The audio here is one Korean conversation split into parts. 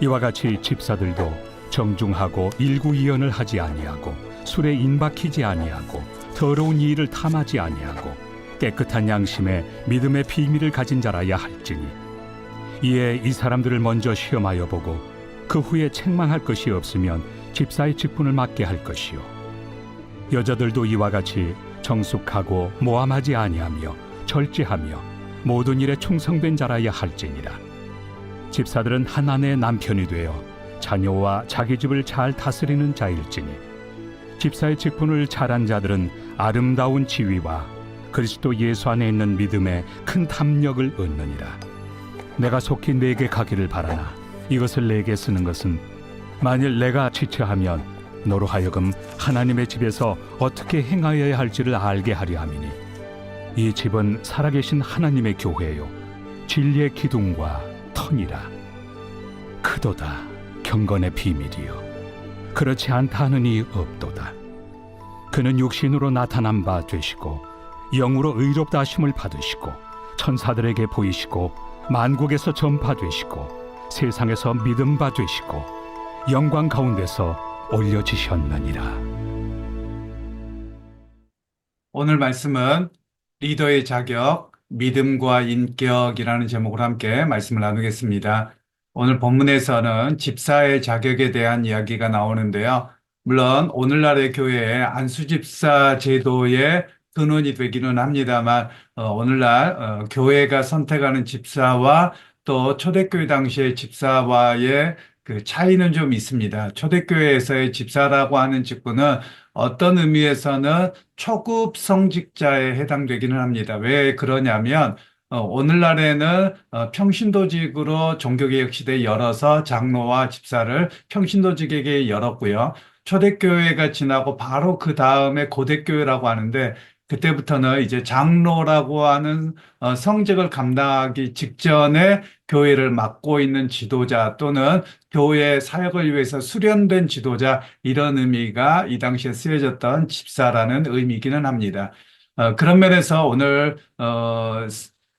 이와 같이 집사들도 정중하고 일구이연을 하지 아니하고 술에 인박히지 아니하고 더러운 일을 탐하지 아니하고 깨끗한 양심에 믿음의 비밀을 가진 자라야 할지니 이에 이 사람들을 먼저 시험하여 보고 그 후에 책망할 것이 없으면 집사의 직분을 맡게 할 것이요 여자들도 이와 같이 정숙하고 모함하지 아니하며 절제하며 모든 일에 충성된 자라야 할지니라. 집사들은 한 아내의 남편이 되어 자녀와 자기 집을 잘 다스리는 자일지니 집사의 직분을 잘한 자들은 아름다운 지위와 그리스도 예수 안에 있는 믿음에 큰 탐욕을 얻느니라. 내가 속히 내게 가기를 바라나 이것을 내게 쓰는 것은 만일 내가 지체하면 너로 하여금 하나님의 집에서 어떻게 행하여야 할지를 알게 하려 함이니 이 집은 살아계신 하나님의 교회요 진리의 기둥과 터니라. 크도다 경건의 비밀이요 그렇지 않다 하느니 없도다. 그는 육신으로 나타난 바 되시고 영으로 의롭다 하심을 받으시고 천사들에게 보이시고 만국에서 전파되시고 세상에서 믿음 바 되시고 영광 가운데서 올려지셨느니라. 오늘 말씀은 리더의 자격, 믿음과 인격이라는 제목으로 함께 말씀을 나누겠습니다. 오늘 본문에서는 집사의 자격에 대한 이야기가 나오는데요. 물론 오늘날의 교회에 안수집사 제도의 근원이 되기는 합니다만 오늘날 교회가 선택하는 집사와 또 초대교회 당시의 집사와의 그 차이는 좀 있습니다. 초대교회에서의 집사라고 하는 직분은 어떤 의미에서는 초급 성직자에 해당되기는 합니다. 왜 그러냐면 오늘날에는 평신도직으로 종교개혁 시대에 열어서 장로와 집사를 평신도직에게 열었고요. 초대교회가 지나고 바로 그 다음에 고대교회라고 하는데 그때부터는 이제 장로라고 하는 성직을 감당하기 직전에 교회를 맡고 있는 지도자 또는 교회 사역을 위해서 수련된 지도자 이런 의미가 이 당시에 쓰여졌던 집사라는 의미이기는 합니다. 그런 면에서 오늘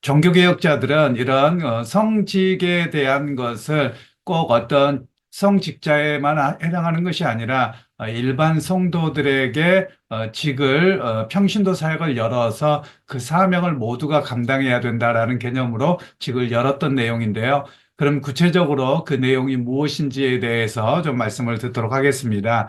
종교개혁자들은 이런 성직에 대한 것을 꼭 어떤 성직자에만 해당하는 것이 아니라 일반 성도들에게 직을 평신도 사역을 열어서 그 사명을 모두가 감당해야 된다라는 개념으로 직을 열었던 내용인데요. 그럼 구체적으로 그 내용이 무엇인지에 대해서 좀 말씀을 듣도록 하겠습니다.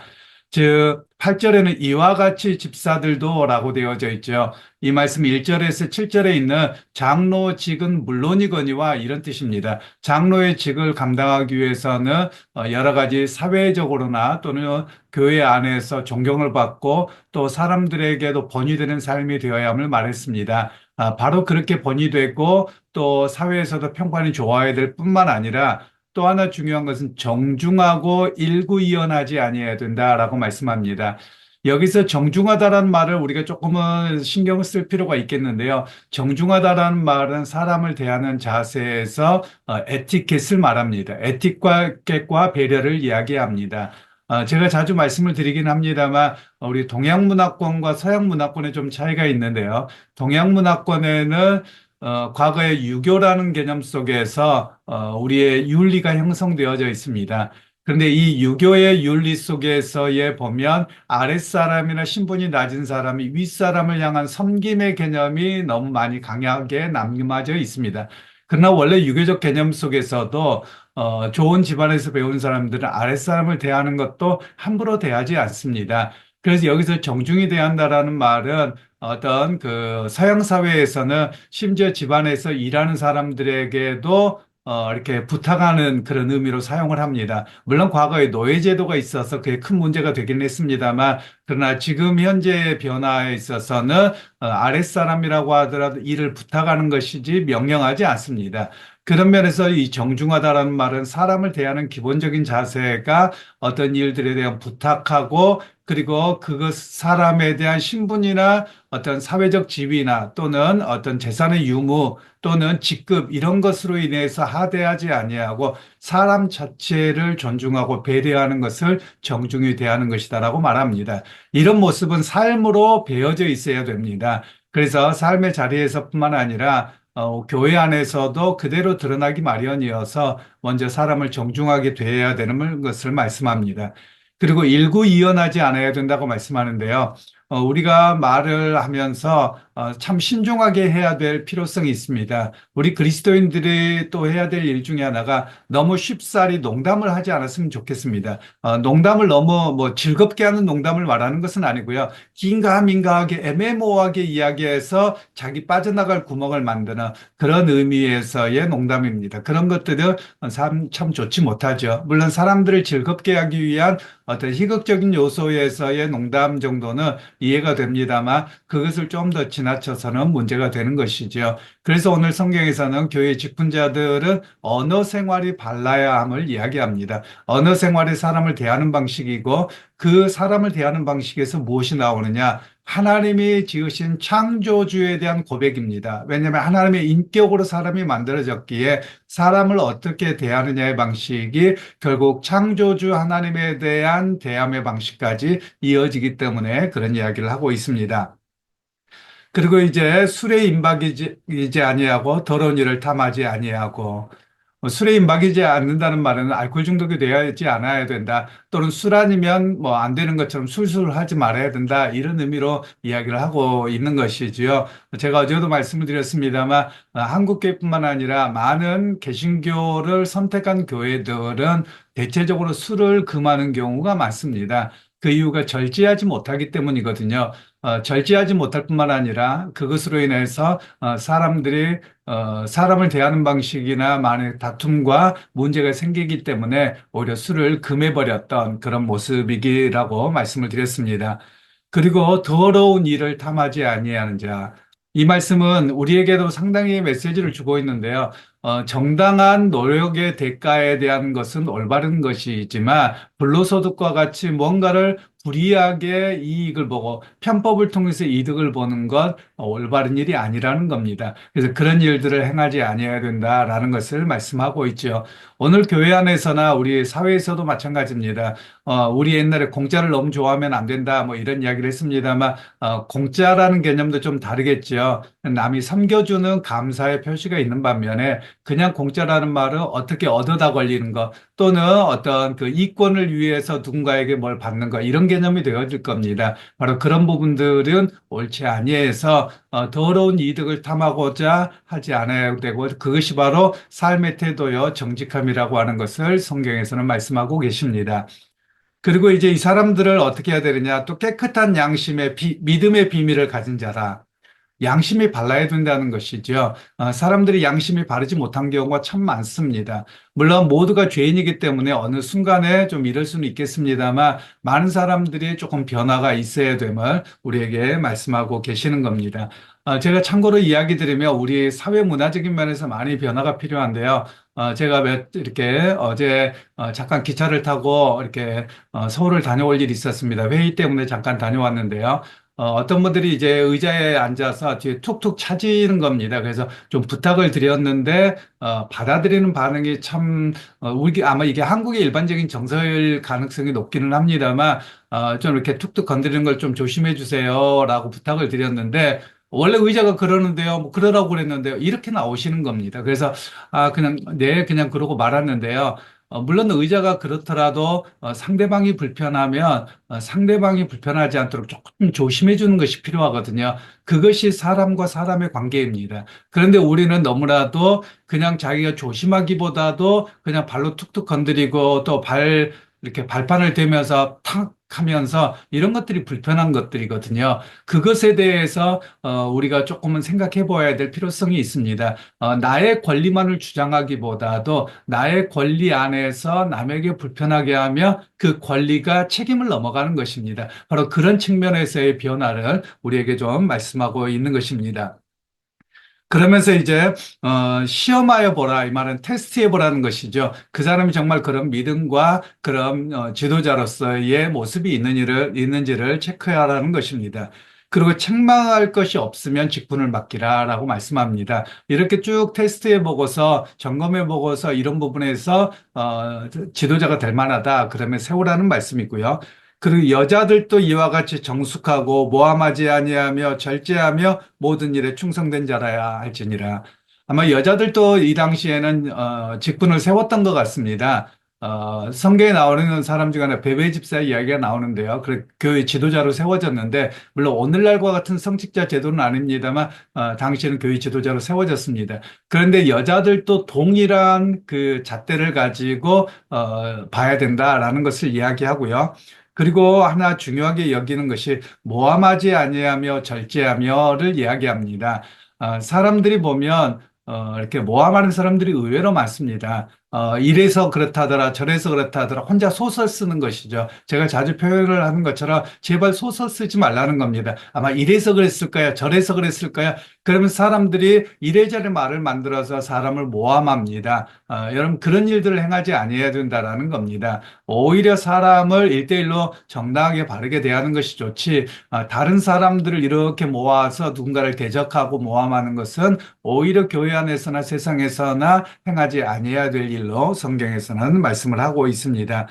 즉 8절에는 이와 같이 집사들도 라고 되어져 있죠. 이 말씀 1절에서 7절에 있는 장로직은 물론이거니와 이런 뜻입니다. 장로의 직을 감당하기 위해서는 여러 가지 사회적으로나 또는 교회 안에서 존경을 받고 또 사람들에게도 본이 되는 삶이 되어야 함을 말했습니다. 바로 그렇게 본이 되고 또 사회에서도 평판이 좋아야 될 뿐만 아니라 또 하나 중요한 것은 정중하고 일구이연하지 아니해야 된다라고 말씀합니다. 여기서 정중하다라는 말을 우리가 조금은 신경을 쓸 필요가 있겠는데요. 정중하다라는 말은 사람을 대하는 자세에서 에티켓을 말합니다. 에티켓과 배려를 이야기합니다. 제가 자주 말씀을 드리긴 합니다만 우리 동양문화권과 서양문화권에 좀 차이가 있는데요. 동양문화권에는 과거의 유교라는 개념 속에서 우리의 윤리가 형성되어져 있습니다. 그런데 이 유교의 윤리 속에서에 보면 아랫사람이나 신분이 낮은 사람이 윗사람을 향한 섬김의 개념이 너무 많이 강하게 남겨져 있습니다. 그러나 원래 유교적 개념 속에서도 좋은 집안에서 배운 사람들은 아랫사람을 대하는 것도 함부로 대하지 않습니다. 그래서 여기서 정중히 대한다라는 말은 어떤 그 서양 사회에서는 심지어 집안에서 일하는 사람들에게도 이렇게 부탁하는 그런 의미로 사용을 합니다. 물론 과거에 노예제도가 있어서 그게 큰 문제가 되긴 했습니다만, 그러나 지금 현재의 변화에 있어서는 아랫사람이라고 하더라도 일을 부탁하는 것이지 명령하지 않습니다. 그런 면에서 이 정중하다라는 말은 사람을 대하는 기본적인 자세가 어떤 일들에 대한 부탁하고 그리고 그것 사람에 대한 신분이나 어떤 사회적 지위나 또는 어떤 재산의 유무 또는 직급 이런 것으로 인해서 하대하지 아니하고 사람 자체를 존중하고 배려하는 것을 정중히 대하는 것이다라고 말합니다. 이런 모습은 삶으로 배어져 있어야 됩니다. 그래서 삶의 자리에서뿐만 아니라 교회 안에서도 그대로 드러나기 마련이어서 먼저 사람을 정중하게 대해야 되는 것을 말씀합니다. 그리고 일구이연하지 않아야 된다고 말씀하는데요. 우리가 말을 하면서 참 신중하게 해야 될 필요성이 있습니다. 우리 그리스도인들이 또 해야 될 일 중에 하나가 너무 쉽사리 농담을 하지 않았으면 좋겠습니다. 농담을 너무 뭐 즐겁게 하는 농담을 말하는 것은 아니고요. 긴가민가하게 애매모호하게 이야기해서 자기 빠져나갈 구멍을 만드는 그런 의미에서의 농담입니다. 그런 것들은 참 좋지 못하죠. 물론 사람들을 즐겁게 하기 위한 어떤 희극적인 요소에서의 농담 정도는 이해가 됩니다만 그것을 좀 더 지나쳐서는 문제가 되는 것이죠. 그래서 오늘 성경에서는 교회 직분자들은 언어 생활이 발라야 함을 이야기합니다. 언어 생활이 사람을 대하는 방식이고 그 사람을 대하는 방식에서 무엇이 나오느냐? 하나님이 지으신 창조주에 대한 고백입니다. 왜냐하면 하나님의 인격으로 사람이 만들어졌기에 사람을 어떻게 대하느냐의 방식이 결국 창조주 하나님에 대한 대함의 방식까지 이어지기 때문에 그런 이야기를 하고 있습니다. 그리고 이제 술에 임박이지 아니하고 더러운 일을 탐하지 아니하고 술에 임박이지 않는다는 말은 알코올 중독이 되지 않아야 된다. 또는 술 아니면 뭐 안 되는 것처럼 술술 하지 말아야 된다. 이런 의미로 이야기를 하고 있는 것이지요. 제가 어제도 말씀을 드렸습니다만 한국교회뿐만 아니라 많은 개신교를 선택한 교회들은 대체적으로 술을 금하는 경우가 많습니다. 그 이유가 절제하지 못하기 때문이거든요. 절제하지 못할 뿐만 아니라 그것으로 인해서 사람을 대하는 방식이나 많은 다툼과 문제가 생기기 때문에 오히려 술을 금해버렸던 그런 모습이라고 말씀을 드렸습니다. 그리고 더러운 일을 탐하지 아니하는 자. 이 말씀은 우리에게도 상당히 메시지를 주고 있는데요. 정당한 노력의 대가에 대한 것은 올바른 것이지만 불로소득과 같이 뭔가를 불이하게 이익을 보고 편법을 통해서 이득을 보는 것 올바른 일이 아니라는 겁니다. 그래서 그런 일들을 행하지 아니해야 된다라는 것을 말씀하고 있죠. 오늘 교회 안에서나 우리 사회에서도 마찬가지입니다. 우리 옛날에 공짜를 너무 좋아하면 안 된다 뭐 이런 이야기를 했습니다만 공짜라는 개념도 좀 다르겠죠. 남이 섬겨주는 감사의 표시가 있는 반면에 그냥 공짜라는 말은 어떻게 얻어다 걸리는 것 또는 어떤 그 이권을 위해서 누군가에게 뭘 받는 것 이런 개념이 되어질 겁니다. 바로 그런 부분들은 옳지 아니해서 더러운 이득을 탐하고자 하지 않아야 되고 그것이 바로 삶의 태도요 정직함이라고 하는 것을 성경에서는 말씀하고 계십니다. 그리고 이제 이 사람들을 어떻게 해야 되느냐 또 깨끗한 양심의 믿음의 비밀을 가진 자라. 양심이 발라야 된다는 것이죠. 사람들이 양심이 바르지 못한 경우가 참 많습니다. 물론 모두가 죄인이기 때문에 어느 순간에 좀 이럴 수는 있겠습니다만 많은 사람들이 조금 변화가 있어야 됨을 우리에게 말씀하고 계시는 겁니다. 제가 참고로 이야기 드리면 우리 사회 문화적인 면에서 많이 변화가 필요한데요. 제가 이렇게 어제 잠깐 기차를 타고 이렇게 서울을 다녀올 일이 있었습니다. 회의 때문에 잠깐 다녀왔는데요. 어떤 분들이 이제 의자에 앉아서 뒤에 툭툭 차지는 겁니다. 그래서 좀 부탁을 드렸는데, 받아들이는 반응이 참, 아마 이게 한국의 일반적인 정서일 가능성이 높기는 합니다만, 좀 이렇게 툭툭 건드리는 걸 좀 조심해 주세요라고 부탁을 드렸는데, 원래 의자가 그러는데요. 뭐 그러라고 그랬는데요. 이렇게 나오시는 겁니다. 그래서, 네, 그냥 그러고 말았는데요. 물론 의자가 그렇더라도 상대방이 불편하면 상대방이 불편하지 않도록 조금 조심해 주는 것이 필요하거든요. 그것이 사람과 사람의 관계입니다. 그런데 우리는 너무나도 그냥 자기가 조심하기보다도 그냥 발로 툭툭 건드리고 또 이렇게 발판을 대면서 탁 하면서 이런 것들이 불편한 것들이거든요. 그것에 대해서 우리가 조금은 생각해 봐야 될 필요성이 있습니다. 나의 권리만을 주장하기보다도 나의 권리 안에서 남에게 불편하게 하며 그 권리가 책임을 넘어가는 것입니다. 바로 그런 측면에서의 변화를 우리에게 좀 말씀하고 있는 것입니다. 그러면서 이제 시험하여 보라 이 말은 테스트해 보라는 것이죠. 그 사람이 정말 그런 믿음과 그런 지도자로서의 모습이 있는지를 체크하라는 것입니다. 그리고 책망할 것이 없으면 직분을 맡기라라고 말씀합니다. 이렇게 쭉 테스트해 보고서 점검해 보고서 이런 부분에서 지도자가 될 만하다 그러면 세우라는 말씀이고요. 그리고 여자들도 이와 같이 정숙하고 모함하지 아니하며 절제하며 모든 일에 충성된 자라야 할지니라. 아마 여자들도 이 당시에는 직분을 세웠던 것 같습니다. 성경에 나오는 사람 중에 하나 베베 집사 이야기가 나오는데요. 교회 지도자로 세워졌는데 물론 오늘날과 같은 성직자 제도는 아닙니다만 당시에는 교회 지도자로 세워졌습니다. 그런데 여자들도 동일한 그 잣대를 가지고 봐야 된다라는 것을 이야기하고요. 그리고 하나 중요하게 여기는 것이 모함하지 아니하며 절제하며를 이야기합니다. 사람들이 보면 이렇게 모함하는 사람들이 의외로 많습니다. 이래서 그렇다더라, 저래서 그렇다더라, 혼자 소설 쓰는 것이죠. 제가 자주 표현을 하는 것처럼 제발 소설 쓰지 말라는 겁니다. 아마 이래서 그랬을 거야, 저래서 그랬을 거야. 그러면 사람들이 이래저래 말을 만들어서 사람을 모함합니다. 여러분 그런 일들을 행하지 아니해야 된다라는 겁니다. 오히려 사람을 일대일로 정당하게 바르게 대하는 것이 좋지, 다른 사람들을 이렇게 모아서 누군가를 대적하고 모함하는 것은 오히려 교회 안에서나 세상에서나 행하지 아니해야 될 일로 성경에서는 말씀을 하고 있습니다.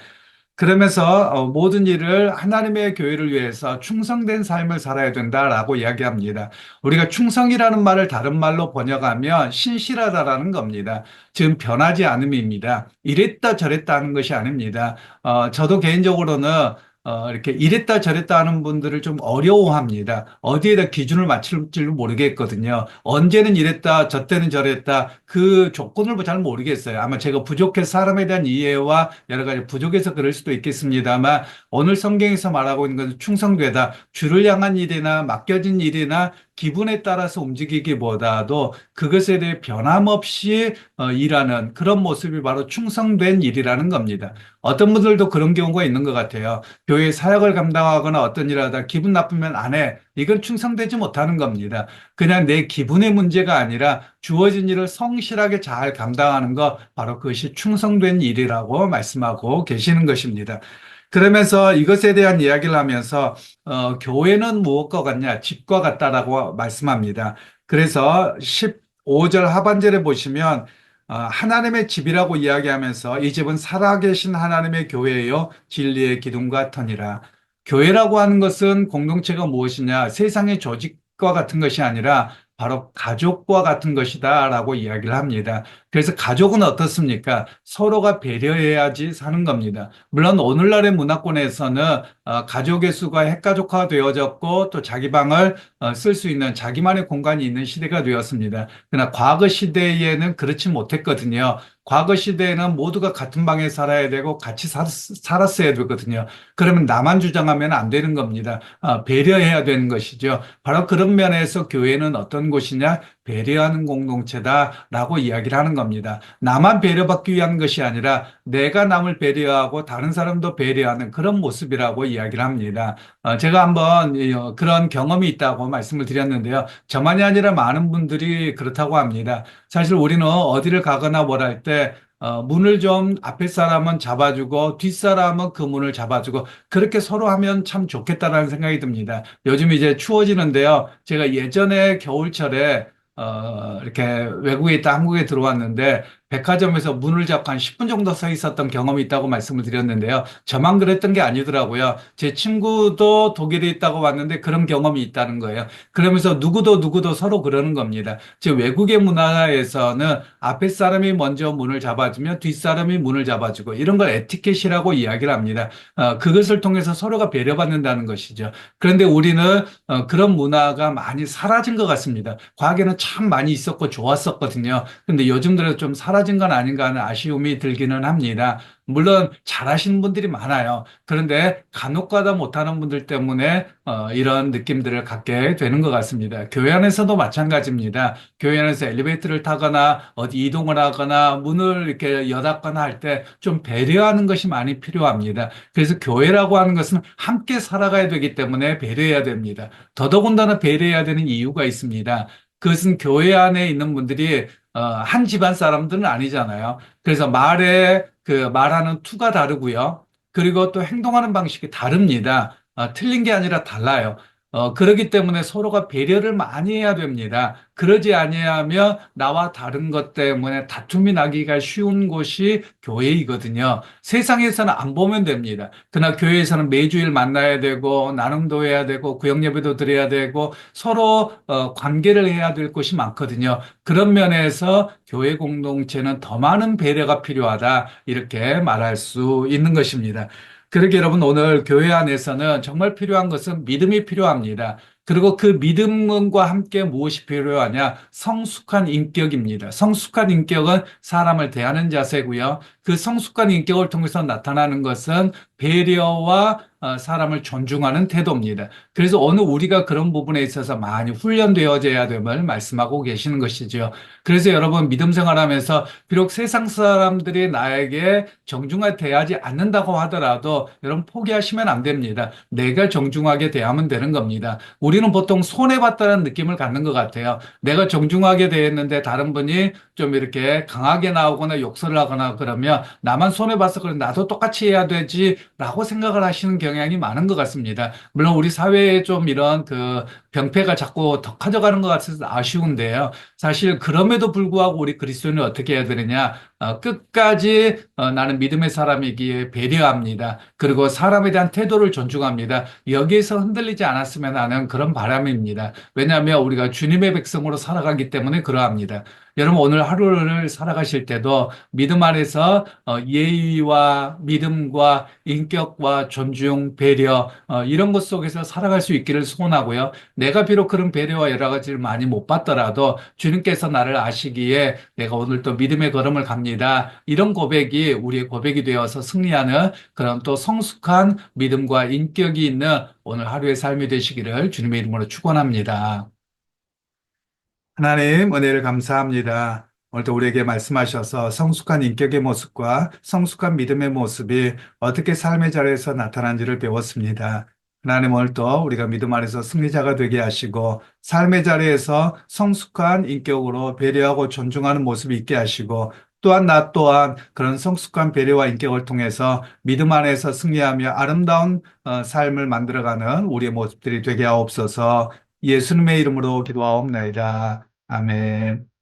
그러면서 모든 일을 하나님의 교회를 위해서 충성된 삶을 살아야 된다라고 이야기합니다. 우리가 충성이라는 말을 다른 말로 번역하면 신실하다라는 겁니다. 지금 변하지 않음입니다. 이랬다 저랬다 하는 것이 아닙니다. 저도 개인적으로는 이렇게 이랬다 저랬다 하는 분들을 좀 어려워합니다. 어디에다 기준을 맞출지를 모르겠거든요. 언제는 이랬다, 저때는 저랬다. 그 조건을 잘 모르겠어요. 아마 제가 부족해서 사람에 대한 이해와 여러 가지 부족해서 그럴 수도 있겠습니다만 오늘 성경에서 말하고 있는 것은 충성되다. 주를 향한 일이나 맡겨진 일이나 기분에 따라서 움직이기보다도 그것에 대해 변함없이 일하는 그런 모습이 바로 충성된 일이라는 겁니다. 어떤 분들도 그런 경우가 있는 것 같아요. 교회 사역을 감당하거나 어떤 일을 하다 기분 나쁘면 안 해. 이건 충성되지 못하는 겁니다. 그냥 내 기분의 문제가 아니라 주어진 일을 성실하게 잘 감당하는 것, 바로 그것이 충성된 일이라고 말씀하고 계시는 것입니다. 그러면서 이것에 대한 이야기를 하면서 교회는 무엇과 같냐? 집과 같다라고 말씀합니다. 그래서 15절 하반절에 보시면 하나님의 집이라고 이야기하면서 이 집은 살아계신 하나님의 교회요 진리의 기둥과 터니라. 교회라고 하는 것은 공동체가 무엇이냐? 세상의 조직과 같은 것이 아니라 바로 가족과 같은 것이다라고 이야기를 합니다. 그래서 가족은 어떻습니까? 서로가 배려해야지 사는 겁니다. 물론 오늘날의 문화권에서는 가족의 수가 핵가족화 되어졌고 또 자기 방을 쓸 수 있는 자기만의 공간이 있는 시대가 되었습니다. 그러나 과거 시대에는 그렇지 못했거든요. 과거 시대에는 모두가 같은 방에 살아야 되고 같이 살았어야 되거든요. 그러면 나만 주장하면 안 되는 겁니다. 배려해야 되는 것이죠. 바로 그런 면에서 교회는 어떤 곳이냐? 배려하는 공동체다라고 이야기를 하는 겁니다. 나만 배려받기 위한 것이 아니라 내가 남을 배려하고 다른 사람도 배려하는 그런 모습이라고 이야기를 합니다. 제가 한번 그런 경험이 있다고 말씀을 드렸는데요. 저만이 아니라 많은 분들이 그렇다고 합니다. 사실 우리는 어디를 가거나 뭘 할 때 문을 좀 앞에 사람은 잡아주고 뒷사람은 그 문을 잡아주고 그렇게 서로 하면 참 좋겠다라는 생각이 듭니다. 요즘 이제 추워지는데요. 제가 예전에 겨울철에 이렇게 외국에 있다 한국에 들어왔는데 백화점에서 문을 잡고 한 10분 정도 서 있었던 경험이 있다고 말씀을 드렸는데요. 저만 그랬던 게 아니더라고요. 제 친구도 독일에 있다고 왔는데 그런 경험이 있다는 거예요. 그러면서 누구도 서로 그러는 겁니다. 즉 외국의 문화에서는 앞에 사람이 먼저 문을 잡아주면 뒷사람이 문을 잡아주고 이런 걸 에티켓이라고 이야기를 합니다. 그것을 통해서 서로가 배려받는다는 것이죠. 그런데 우리는 그런 문화가 많이 사라진 것 같습니다. 과거에는 참 많이 있었고 좋았었거든요. 근데 요즘 들어 좀 사라진 건 아닌가 하는 아쉬움이 들기는 합니다. 물론 잘하시는 분들이 많아요. 그런데 간혹가다 못하는 분들 때문에 이런 느낌들을 갖게 되는 것 같습니다. 교회 안에서도 마찬가지입니다. 교회 안에서 엘리베이터를 타거나 어디 이동을 하거나 문을 이렇게 여닫거나 할 때 좀 배려하는 것이 많이 필요합니다. 그래서 교회라고 하는 것은 함께 살아가야 되기 때문에 배려해야 됩니다. 더더군다나 배려해야 되는 이유가 있습니다. 그것은 교회 안에 있는 분들이 한 집안 사람들은 아니잖아요. 그래서 말하는 투가 다르고요. 그리고 또 행동하는 방식이 다릅니다. 틀린 게 아니라 달라요. 그렇기 때문에 서로가 배려를 많이 해야 됩니다. 그러지 아니하면 나와 다른 것 때문에 다툼이 나기가 쉬운 곳이 교회이거든요. 세상에서는 안 보면 됩니다. 그러나 교회에서는 매주일 만나야 되고 나눔도 해야 되고 구역 예배도 드려야 되고 서로 관계를 해야 될 것이 많거든요. 그런 면에서 교회 공동체는 더 많은 배려가 필요하다 이렇게 말할 수 있는 것입니다. 그러게 여러분 오늘 교회 안에서는 정말 필요한 것은 믿음이 필요합니다. 그리고 그 믿음과 함께 무엇이 필요하냐? 성숙한 인격입니다. 성숙한 인격은 사람을 대하는 자세고요. 그 성숙한 인격을 통해서 나타나는 것은 배려와 사람을 존중하는 태도입니다. 그래서 오늘 우리가 그런 부분에 있어서 많이 훈련되어져야 됨을 말씀하고 계시는 것이죠. 그래서 여러분 믿음 생활하면서 비록 세상 사람들이 나에게 정중하게 대하지 않는다고 하더라도 여러분 포기하시면 안 됩니다. 내가 정중하게 대하면 되는 겁니다. 우리는 보통 손해봤다는 느낌을 갖는 것 같아요. 내가 정중하게 대했는데 다른 분이 좀 이렇게 강하게 나오거나 욕설을 하거나 그러면 나만 손해봤어. 그럼 나도 똑같이 해야 되지라고 생각을 하시는 경향이 많은 것 같습니다. 물론 우리 사회에 좀 이런 그 병폐가 자꾸 더 커져가는 것 같아서 아쉬운데요. 사실 그럼에도 불구하고 우리 그리스도인은 어떻게 해야 되느냐? 끝까지 나는 믿음의 사람이기에 배려합니다. 그리고 사람에 대한 태도를 존중합니다. 여기에서 흔들리지 않았으면 하는 그런 바람입니다. 왜냐하면 우리가 주님의 백성으로 살아가기 때문에 그러합니다. 여러분 오늘 하루를 살아가실 때도 믿음 안에서 예의와 믿음과 인격과 존중, 배려 이런 것 속에서 살아갈 수 있기를 소원하고요. 내가 비록 그런 배려와 여러 가지를 많이 못 받더라도 주님께서 나를 아시기에 내가 오늘 또 믿음의 걸음을 갑니다. 이런 고백이 우리의 고백이 되어서 승리하는 그런 또 성숙한 믿음과 인격이 있는 오늘 하루의 삶이 되시기를 주님의 이름으로 축원합니다. 하나님 은혜를 감사합니다. 오늘도 우리에게 말씀하셔서 성숙한 인격의 모습과 성숙한 믿음의 모습이 어떻게 삶의 자리에서 나타난지를 배웠습니다. 하나님 오늘도 우리가 믿음 안에서 승리자가 되게 하시고 삶의 자리에서 성숙한 인격으로 배려하고 존중하는 모습이 있게 하시고 또한 나 또한 그런 성숙한 배려와 인격을 통해서 믿음 안에서 승리하며 아름다운 삶을 만들어가는 우리의 모습들이 되게 하옵소서. 예수님의 이름으로 기도하옵나이다. 아멘.